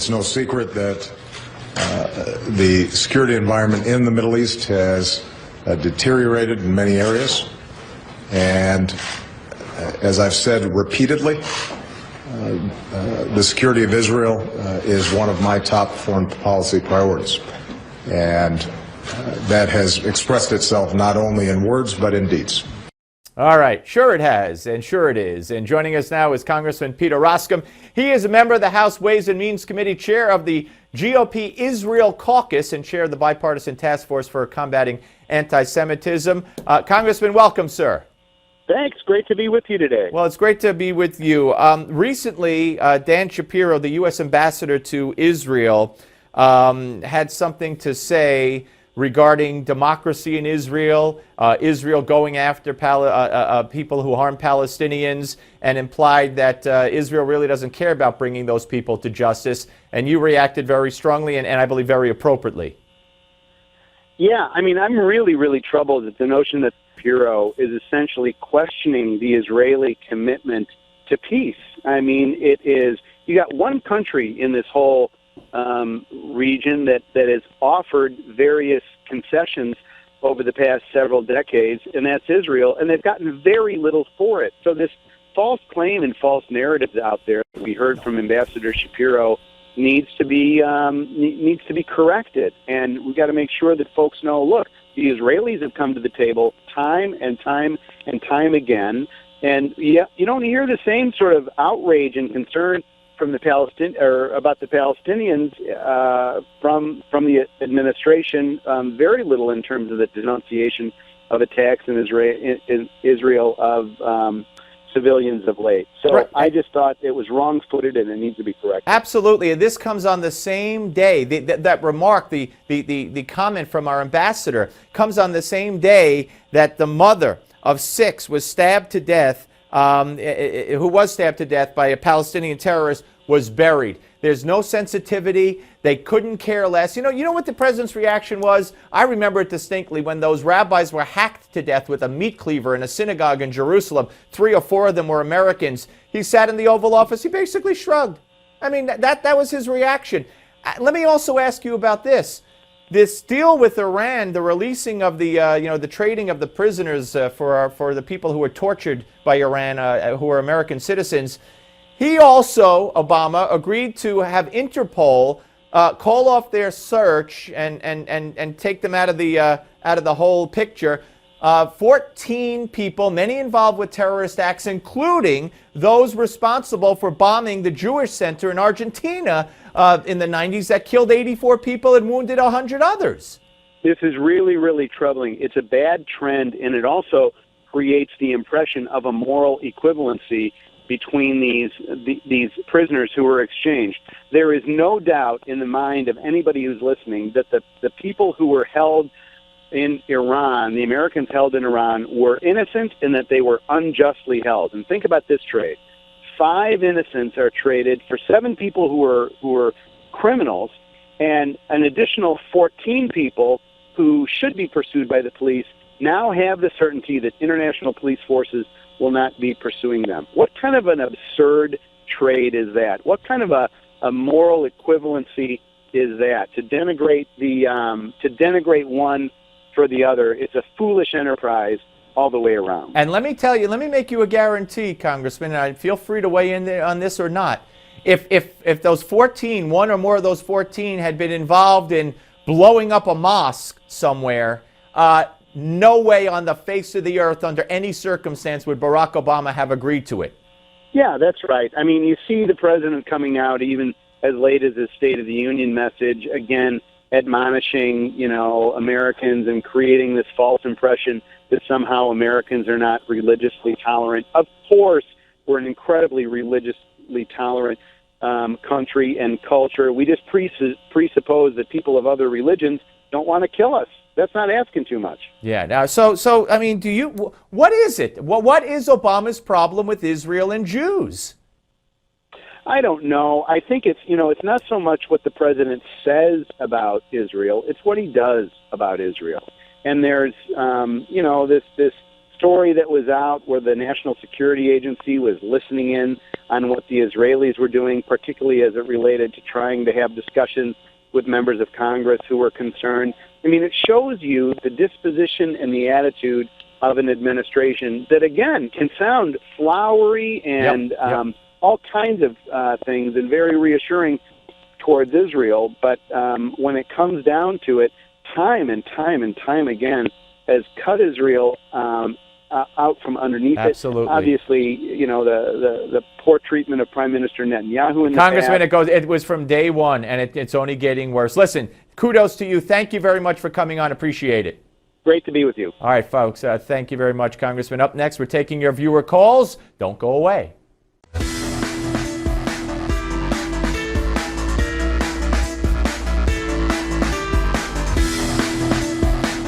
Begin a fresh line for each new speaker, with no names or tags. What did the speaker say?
It's no secret that the security environment in the Middle East has deteriorated in many areas. And as I've said repeatedly, the security of Israel is one of my top foreign policy priorities. And that has expressed itself not only in words but in deeds.
All right, sure it has, and sure it is. And joining us now is Congressman Peter Roskam. He is a member of the House Ways and Means Committee, chair of the GOP Israel Caucus, and chair of the Bipartisan Task Force for Combating Anti-Semitism. Congressman, welcome, sir.
Thanks. Great to be with you today.
Well, it's great to be with you. Recently, Dan Shapiro, the U.S. ambassador to Israel, had something to say regarding democracy in Israel, Israel going after people who harm Palestinians, and implied that Israel really doesn't care about bringing those people to justice. And you reacted very strongly and I believe very appropriately.
Yeah, I mean, I'm really troubled at the notion that Shapiro is essentially questioning the Israeli commitment to peace. I mean, it is, you got one country in this whole region that has offered various concessions over the past several decades, and that's Israel, and they've gotten very little for it. So this false claim and false narratives out there that we heard from Ambassador Shapiro needs to be corrected, and we got to make sure that folks know, look, the Israelis have come to the table time and time again, and you don't hear the same sort of outrage and concern from the about the Palestinians from the administration. Very little in terms of the denunciation of attacks in Israel of civilians of late. So right. I just thought it was wrong-footed and it needs to be corrected.
Absolutely, and this comes on the same day. That remark, the comment from our ambassador, comes on the same day that the mother of 6 was stabbed to death, who was stabbed to death by a Palestinian terrorist, was buried. There's no sensitivity. They couldn't care less. You know what the president's reaction was? I remember it distinctly when those rabbis were hacked to death with a meat cleaver in a synagogue in Jerusalem. 3 or 4 of them were Americans. He sat in the Oval Office. He basically shrugged. I mean, that was his reaction. Let me also ask you about this. This deal with Iran, the releasing of the, the trading of the prisoners for the people who were tortured by Iran, who are American citizens. He also, Obama, agreed to have Interpol call off their search and take them out of the whole picture. 14 people, many involved with terrorist acts, including those responsible for bombing the Jewish center in Argentina in the 90s that killed 84 people and wounded 100 others.
This is really troubling. It's a bad trend, and it also creates the impression of a moral equivalency between these prisoners who were exchanged. There is no doubt in the mind of anybody who's listening that the people who were held in Iran, the Americans held in Iran, were innocent and that they were unjustly held. And think about this trade. 5 innocents are traded for 7 people who were criminals, and an additional 14 people who should be pursued by the police now have the certainty that international police forces will not be pursuing them. What kind of an absurd trade is that? What kind of a moral equivalency is that? To denigrate one for the other, it's a foolish enterprise all the way around.
And let me tell you, let me make you a guarantee, Congressman, and I feel free to weigh in on this or not. If those 14, one or more of those 14 had been involved in blowing up a mosque somewhere, no way on the face of the earth, under any circumstance, would Barack Obama have agreed to it.
Yeah, that's right. I mean, you see the president coming out even as late as his State of the Union message, again, admonishing, Americans and creating this false impression that somehow Americans are not religiously tolerant. Of course, we're an incredibly religiously tolerant country and culture. We just presuppose that people of other religions don't want to kill us. That's not asking too much.
Yeah. Now, so I mean, what is it? What is Obama's problem with Israel and Jews?
I don't know. I think it's not so much what the president says about Israel; it's what he does about Israel. And there's, this story that was out where the National Security Agency was listening in on what the Israelis were doing, particularly as it related to trying to have discussions with members of Congress who were concerned. I mean, it shows you the disposition and the attitude of an administration that, again, can sound flowery and all kinds of things and very reassuring towards Israel. But when it comes down to it, time and time and time again has cut Israel out from underneath
Absolutely.
it. Obviously, you know, the poor treatment of Prime Minister Netanyahu in the
Congressman,
past.
it was from day one, and it's only getting worse. Listen, kudos to you. Thank you very much for coming on. Appreciate it.
Great to be with you.
All right, folks. Thank you very much, Congressman. Up next, we're taking your viewer calls. Don't go away.